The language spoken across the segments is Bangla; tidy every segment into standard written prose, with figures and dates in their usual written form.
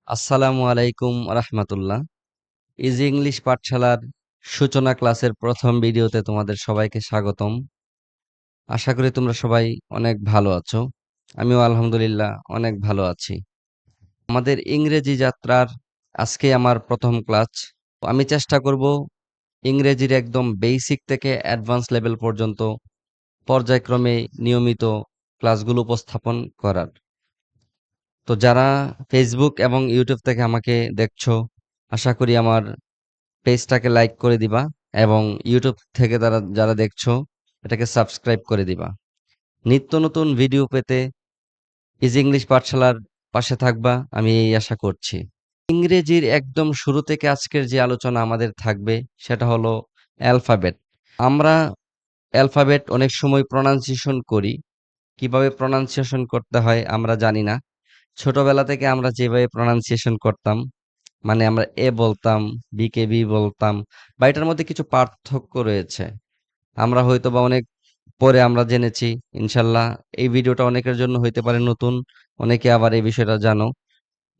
আসসালামু আলাইকুম রাহমাতুল্লাহ। ইজি ইংলিশ পাঠশালার সূচনা ক্লাসের প্রথম ভিডিওতে তোমাদের সবাইকে স্বাগতম। আশা করি তোমরা সবাই অনেক ভালো আছো। আমিও আলহামদুলিল্লাহ অনেক ভালো আছি। আমাদের ইংরেজি যাত্রার আজকে আমার প্রথম ক্লাস। আমি চেষ্টা করব ইংরেজির একদম বেসিক থেকে অ্যাডভান্স লেভেল পর্যন্ত পর্যায়ক্রমে নিয়মিত ক্লাসগুলো উপস্থাপন করার। তো যারা ফেসবুক এবং ইউটিউব থেকে আমাকে দেখছো, আশা করি আমার পেজটাকে লাইক করে দিবা এবং ইউটিউব থেকে যারা দেখছো এটাকে সাবস্ক্রাইব করে দিবা। নিত্য নতুন ভিডিও পেতে ইজি ইংলিশ পাঠশালার পাশে থাকবা, আমি এই আশা করছি। ইংরেজির একদম শুরু থেকে আজকের যে আলোচনা আমাদের থাকবে সেটা হলো অ্যালফাবেট। আমরা অ্যালফাবেট অনেক সময় প্রনাউন্সিয়েশন করি, কিভাবে প্রনাউন্সিয়েশন করতে হয় আমরা জানি না। ছোটবেলা থেকে আমরা যেভাবে প্রনাউন্সিয়েশন করতাম, মানে আমরা এ বলতাম, বি কে বি বলতাম, বা এটার মধ্যে কিছু পার্থক্য রয়েছে। আমরা হয়তোবা অনেক পরে আমরা জেনেছি। ইনশাল্লাহ এই ভিডিওটা অনেকের জন্য হইতে পারে নতুন, অনেকে আবার এই বিষয়টা জানো।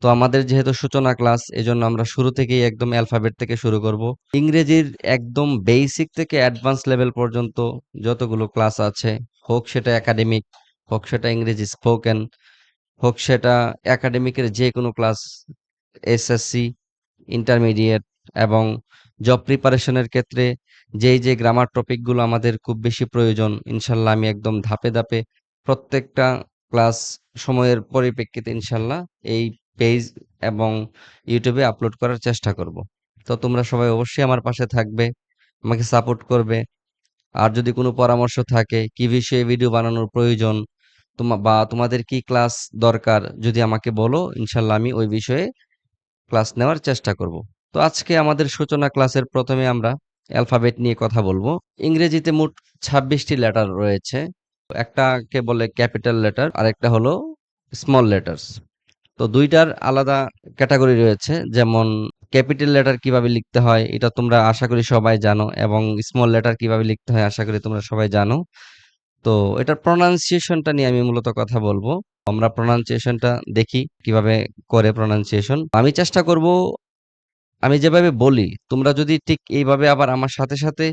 তো আমাদের যেহেতু সূচনা ক্লাস, এজন্য আমরা শুরু থেকেই একদম অ্যালফাবেট থেকে শুরু করব। ইংরেজির একদম বেসিক থেকে অ্যাডভান্স লেভেল পর্যন্ত যতগুলো ক্লাস আছে, হোক সেটা একাডেমিক, হোক সেটা ইংরেজি স্পোকেন, হোক সেটা একাডেমিকের যে কোনো ক্লাস, এসএসসি, ইন্টারমিডিয়েট এবং জব প্রিপারেশনের ক্ষেত্রে যে গ্রামার টপিকগুলো আমাদের খুব বেশি প্রয়োজন, ইনশাল্লাহ আমি একদম ধাপে ধাপে প্রত্যেকটা ক্লাস সময়ের পরিপ্রেক্ষিতে ইনশাল্লাহ এই পেজ এবং ইউটিউবে আপলোড করার চেষ্টা করব। তো তোমরা সবাই অবশ্যই আমার পাশে থাকবে, আমাকে সাপোর্ট করবে। আর যদি কোনো পরামর্শ থাকে কি বিষয়ে ভিডিও বানানোর প্রয়োজন, বা তোমাদের কি ক্লাস দরকার, যদি আমাকে বলো, ইনশাল্লাহ আমি ওই বিষয়ে ক্লাস নেওয়ার চেষ্টা করব। তো আজকে আমাদের সূচনা ক্লাসের প্রথমে আমরা অ্যালফাবেট নিয়ে কথা বলবো। ইংরেজিতে মোট ২৬টি লেটার রয়েছে। একটাকে বলে ক্যাপিটাল লেটার, আরেকটা হলো স্মল লেটার্স। তো দুইটার আলাদা ক্যাটাগরি রয়েছে, যেমন ক্যাপিটাল লেটার কিভাবে লিখতে হয় এটা তোমরা আশা করি সবাই জানো, এবং স্মল লেটার কিভাবে লিখতে হয় আশা করি তোমরা সবাই জানো। তো এটার প্রনাউন্সিয়েশনটা নিয়ে আমি মূলত কথা বলবো। আমরা প্রনাউন্সিয়েশনটা দেখি কিভাবে করে প্রনাউন্সিয়েশন। আমি চেষ্টা করব আমি যেভাবে বলি তোমরা যদি ঠিক এইভাবে আবার আমার সাথে সাথে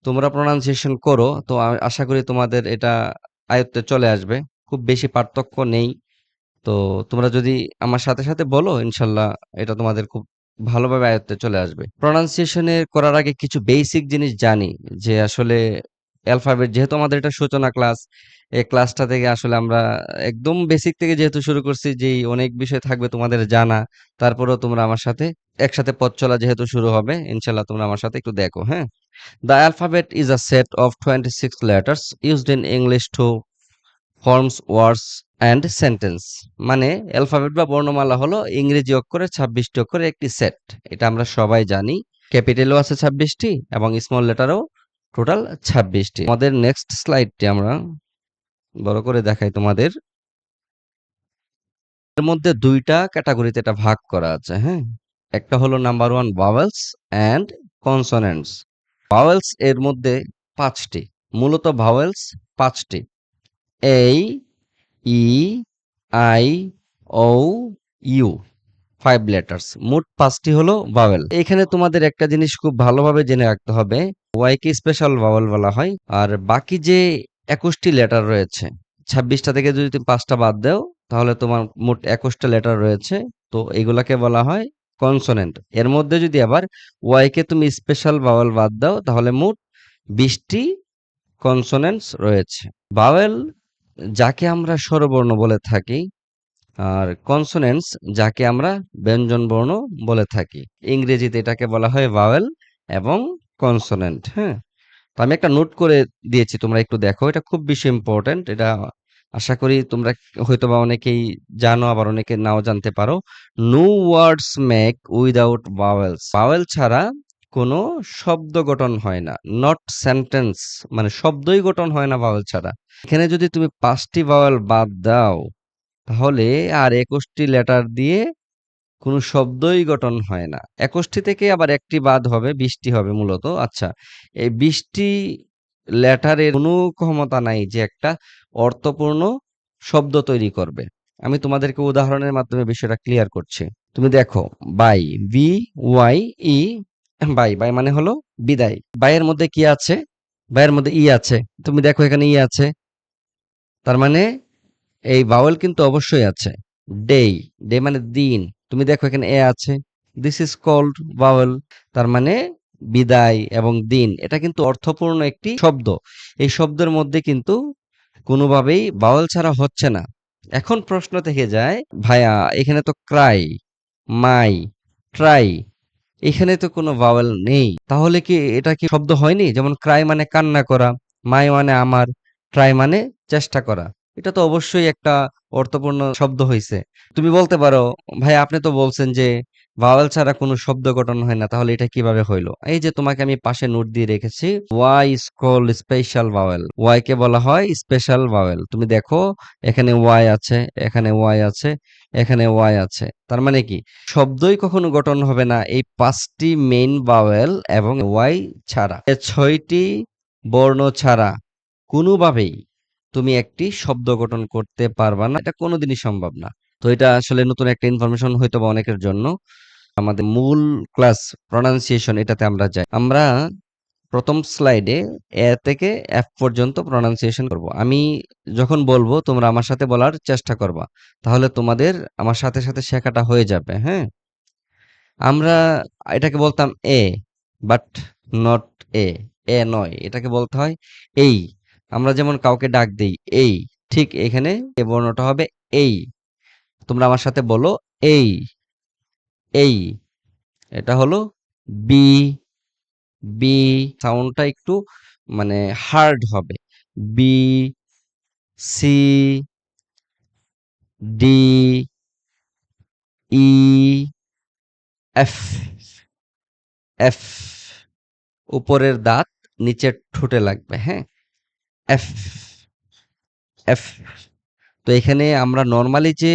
তোমরা প্রনাউন্সিয়েশন করো, তো আশা করি তোমাদের এটা আয়ত্তে চলে আসবে। খুব বেশি পার্থক্য নেই। তো তোমরা যদি আমার সাথে সাথে বলো, ইনশাল্লাহ এটা তোমাদের খুব ভালোভাবে আয়ত্তে চলে আসবে। প্রনাউন্সিয়েশনে করার আগে কিছু বেসিক জিনিস জানি, যে আসলে অ্যালফাবেট, যেহেতু আমাদের এটা সূচনা ক্লাস, এই ক্লাসটা থেকে আসলে আমরা একদম বেসিক থেকে যেহেতু শুরু করছি, যেই অনেক বিষয় থাকবে তোমাদের জানা, তারপরেও তোমরা আমার সাথে একসাথে পথ চলা যেহেতু শুরু হবে, ইনশাল্লাহ তোমরা আমার সাথে একটু দেখো, হ্যাঁ। The alphabet is a set of 26 letters used in English to forms words and sentence। মানে অ্যালফাবেট বা বর্ণমালা হলো ইংরেজি অক্ষরের 26টি অক্ষরের একটি সেট। এটা আমরা সবাই জানি। ক্যাপিটালও আছে 26টি এবং স্মল লেটারও টোটাল 26টি। আমাদের নেক্সট স্লাইডটি আমরা বড় করে দেখাই তোমাদের। এর মধ্যে দুইটা ক্যাটাগরিতে এটা ভাগ করা আছে, হ্যাঁ। একটা হলো number 1 vowels and consonants. Vowels এর মধ্যে 5টি, মূলত ভাওয়েলস 5টি। এই, ই, আই, ও, ইউ, 5 লেটার্স। মোট 5টি হলো ভাওয়েল। এখানে তোমাদের একটা জিনিস খুব ভালোভাবে জেনে রাখতে হবে, ওয়াই কে স্পেশাল ভাওয়েল বলা হয়। আর বাকি যে 21টি লেটার রয়েছে, 26টা থেকে যদি তুমি 5টা বাদ দাও, তাহলে তোমার মোট 21টা লেটার রয়েছে। তো এগুলাকে বলা হয় কনসোনেন্ট। এর মধ্যে যদি আবার ওয়াই কে তুমি স্পেশাল ভাওয়েল বাদ দাও, তাহলে মোট 20টি কনসোনেন্টস রয়েছে। ভাওয়েল যাকে আমরা স্বরবর্ণ বলে থাকি, আর কনসোনেন্টস যাকে আমরা ব্যঞ্জনবর্ণ বলে থাকি। ইংরেজিতে এটাকে বলা হয় ভাওয়েল এবং কনসোনেন্ট, হ্যাঁ। তো আমি একটা নোট করে দিয়েছি, তোমরা একটু দেখো, এটা খুব বেশি ইম্পর্টেন্ট। এটা আশা করি তোমরা হয়তোবা অনেকেই জানো, আবার অনেকে নাও জানতে পারো। No words make without vowels. Vowel ছাড়া কোনো শব্দ গঠন হয় না। নট সেন্টেন্স, মানে শব্দই গঠন হয় না ভাওয়েল ছাড়া। এখানে যদি তুমি 5টি ভাওয়েল বাদ দাও, তাহলে আর 21টি লেটার দিয়ে কোনো শব্দই গঠন হয় না। 21টি থেকে আবার একটি বাদ হবে, 20টি হবে মূলত। আচ্ছা, এই 20টি লেটারের কোনো ক্ষমতা নাই যে একটা অর্থপূর্ণ শব্দ তৈরি করবে। আমি তোমাদেরকে উদাহরণের মাধ্যমে বিষয়টা ক্লিয়ার করছি। তুমি দেখো bye, B Y E, bye, bye মানে হলো বিদায়। বাইয়ের মধ্যে কি আছে? বাইয়ের মধ্যে ই আছে। তুমি দেখো এখানে ই আছে। তার মানে এই ভাওয়েল কিন্তু অবশ্যই আছে। ডে, ডে মানে দিন। তুমি দেখো এখানে এ আছে। This is called vowel. তার মানে বিদায় এবং দিন। এটা কিন্তু অর্থপূর্ণ একটি শব্দ। এই শব্দের মধ্যে কিন্তু কোনোভাবেই ভাওয়েল ছাড়া হচ্ছে না। এখন প্রশ্ন থেকে যায়, ভাইয়া এখানে তো ক্রাই, মাই, ট্রাই, এখানে তো কোনো ভাওয়েল নেই। তাহলে কি এটা কি শব্দ হয়নি? যেমন ক্রাই মানে কান্না করা, মাই মানে আমার, ট্রাই মানে চেষ্টা করা। এটা তো অবশ্যই একটা অর্থপূর্ণ শব্দ হইছে। তুমি বলতে পারো, ভাই আপনি তো বলছেন যে ভাওয়েল ছাড়া কোনো শব্দ গঠন হয় না, তাহলে এটা কিভাবে হইলো? এই যে তোমাকে আমি পাশে নোট দিয়ে রেখেছি, Y is called special vowel. Y কে বলা হয় স্পেশাল ভাওয়েল। তুমি দেখো এখানে ওয়াই আছে, এখানে ওয়াই আছে, এখানে ওয়াই আছে। তার মানে কি শব্দই কখনো গঠন হবে না এই ৫টি মেইন ভাওয়েল এবং ওয়াই ছাড়া। এ ৬টি বর্ণ ছাড়া কোনোভাবেই তুমি একটি শব্দ গঠন করতে পারবা না। এটা কোনোদিনই সম্ভব না। তো এটা আসলে নতুন একটা ইনফরমেশন হয়তোবা অনেকের জন্য। আমাদের মূল ক্লাস প্রনাউন্সিয়েশন এটাতে আমরা যাই। আমরা ১ম স্লাইডে এ থেকে এফ পর্যন্ত প্রনাউন্সিয়েশন করব। আমি যখন বলবো তোমরা আমার সাথে বলার চেষ্টা করবা। তাহলে তোমাদের আমার সাথে, সাথে শেখাটা হয়ে যাবে, হ্যাঁ? আমরা এটাকে বলতাম এ, বাট নট এ। এ নয়। এটাকে বলতে হয় এই। আমরা যেমন কাউকে ডাক দেই এই, ঠিক এখানে এ বর্ণটা হবে এই। তোমরা আমার সাথে বলো এই, এই। এটা হলো বি, বি। সাউন্ডটা একটু মানে হার্ড হবে। বি, সি, ডি, ই, এফ, এফ। উপরের দাঁত নিচের ঠোঁটে লাগবে, হ্যাঁ? F, F. তো এখানে আমরা নরমালি যে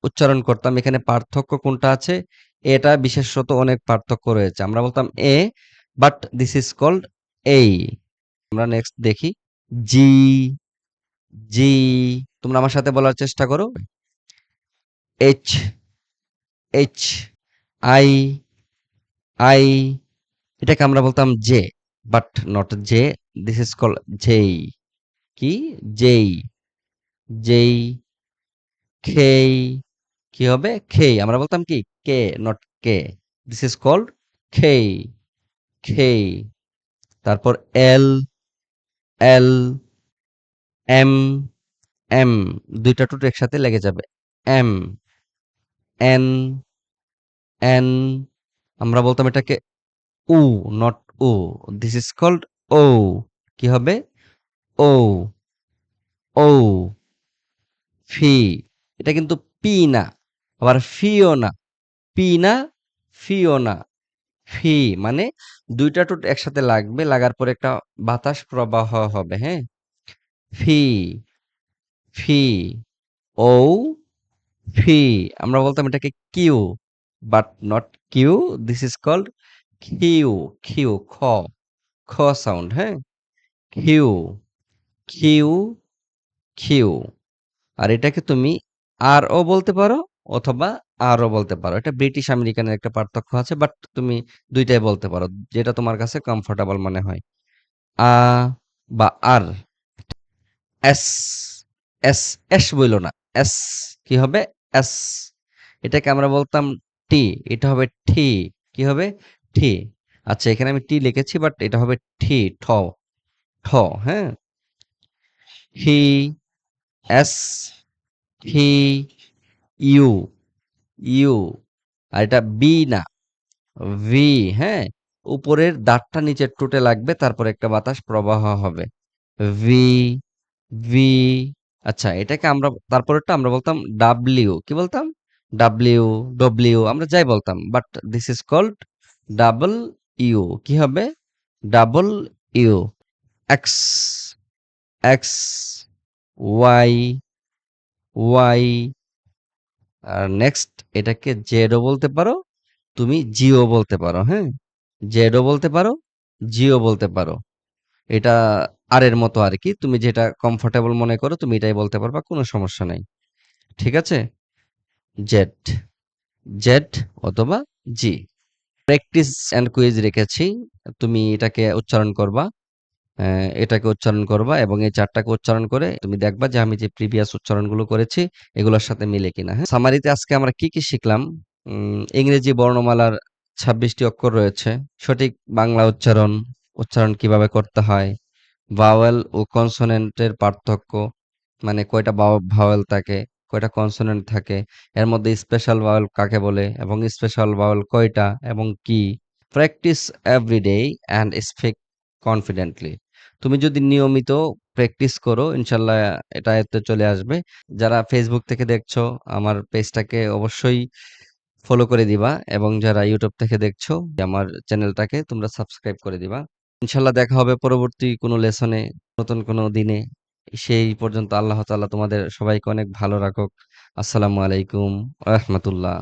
উচ্চারণ করতাম, এখানে পার্থক্য কোনটা আছে? এটা বিশেষত অনেক পার্থক্য রয়েছে। আমরা বলতাম এ, বাট দিস ইজ কল্ড এই। আমরা নেক্সট দেখি জি, জি। তোমরা আমার সাথে বলার চেষ্টা করো। H, H, I, I. এটাকে আমরা বলতাম J, but not J. This is called জেই। কি? জেই, জেই। খেই, কি হবে? খেই। আমরা বলতাম কি? K, not K. This is called খেই, খেই। তারপর এল, এল, এম, এম। ২ টা ঠোঁট একসাথে লেগে যাবে। M, N, N. আমরা বলতাম এটাকে উ, নট উ। দিস ইজ কল্ড ও। কি হবে? ও, ও। ফি। এটা কিন্তু পি না, আবার ফিও না। পি না, ফিও না। ফি মানে ২ টা ঠোঁট একসাথে লাগবে, লাগার পরে একটা বাতাস প্রবাহ হবে, হ্যাঁ? ফি, ফি, ঔ, ফি। আমরা বলতাম এটাকে Q, but not Q. This is called খিউ, খিউ, খ, খ সাউন্ড, হ্যাঁ? খিউ, খিউ, খিউ। আর এটাকে তুমি আর ও বলতে পারো অথবা আরও বলতে পারো। এটা ব্রিটিশ আমেরিকানের একটা পার্থক্য আছে, বাট তুমি ২ টাই বলতে পারো। যেটা তোমার কাছে কমফোর্টেবল মনে হয়। আ বা আর। এস, এস, এস বইলো না। এস, কি হবে? এস। এটাকে আমরা বলতাম টি, এটা হবে ঠি। কি হবে? ঠি। আচ্ছা এখানে আমি টি লিখেছি, বাট এটা হবে ঠি, ঠ, ঠ, হ্যাঁ? হি, এস, হি, ইউ, ইউ। আর এটা বি না, ভি, হ্যাঁ? উপরের দাঁতটা নিচের ঠোঁটে লাগবে, তারপরে একটা বাতাস প্রবাহ হবে। V, V. আচ্ছা এটাকে আমরা তারপরেরটা আমরা বলতাম ডাব্লিউ। কি বলতাম? ডাব্লিউ, ডব্লিউ আমরা যাই বলতাম। But this is called double U. কি হবে? Double U. X, X, Y, Y. আর নেক্সট এটাকে জেডও বলতে পারো, তুমি জিও বলতে পারো, হ্যাঁ? জেডও বলতে পারো, জিও বলতে পারো। এটা আর এর মতো আরকি। তুমি যেটা কমফোর্টেবল মনে করো তুমি এটাই বলতে পারবা, কোনো সমস্যা নাই। ঠিক আছে? জেড। জেড অথবা জি। প্র্যাকটিস অ্যান্ড কুইজ রেখেছি। তুমি এটাকে উচ্চারণ করবা। এটাকে উচ্চারণ করবা এবং এই ৪ টাকে উচ্চারণ করে তুমি দেখবা যে আমি যে প্রিভিয়াস উচ্চারণগুলো করেছি এগুলোর সাথে মিলে কিনা, হ্যাঁ? সামারিতে আজকে আমরা কি শিখলাম? ইংরেজি বর্ণমালার ২৬ টি অক্ষর রয়েছে। সঠিক বাংলা উচ্চারণ কিভাবে করতে হয়? ভাওয়েল ও কনসোনেন্টের পার্থক্য, মানে কয়টা ভাওয়েল থাকে, কয়টা কনসোনেন্ট থাকে, এর মধ্যে স্পেশাল ভাওয়েল কাকে বলে এবং স্পেশাল ভাওয়েল কয়টা এবং কি? Practice every day and speak confidently. তুমি যদি নিয়মিত প্র্যাকটিস করো ইনশাল্লাহ এটা আয়ত্তে চলে আসবে। যারা ফেসবুক থেকে দেখছো আমার পেজটাকে অবশ্যই ফলো করে দিবা এবং যারা ইউটিউব থেকে দেখছো আমার চ্যানেলটাকে তোমরা সাবস্ক্রাইব করে দিবা। ইনশাল্লাহ দেখা হবে পরবর্তী কোনো লেসনে, নতুন কোনো দিনে। সেই পর্যন্ত আল্লাহ তাআলা তোমাদের সবাইকে অনেক ভালো রাখুক। আসসালামু আলাইকুম ওয়া রাহমাতুল্লাহ।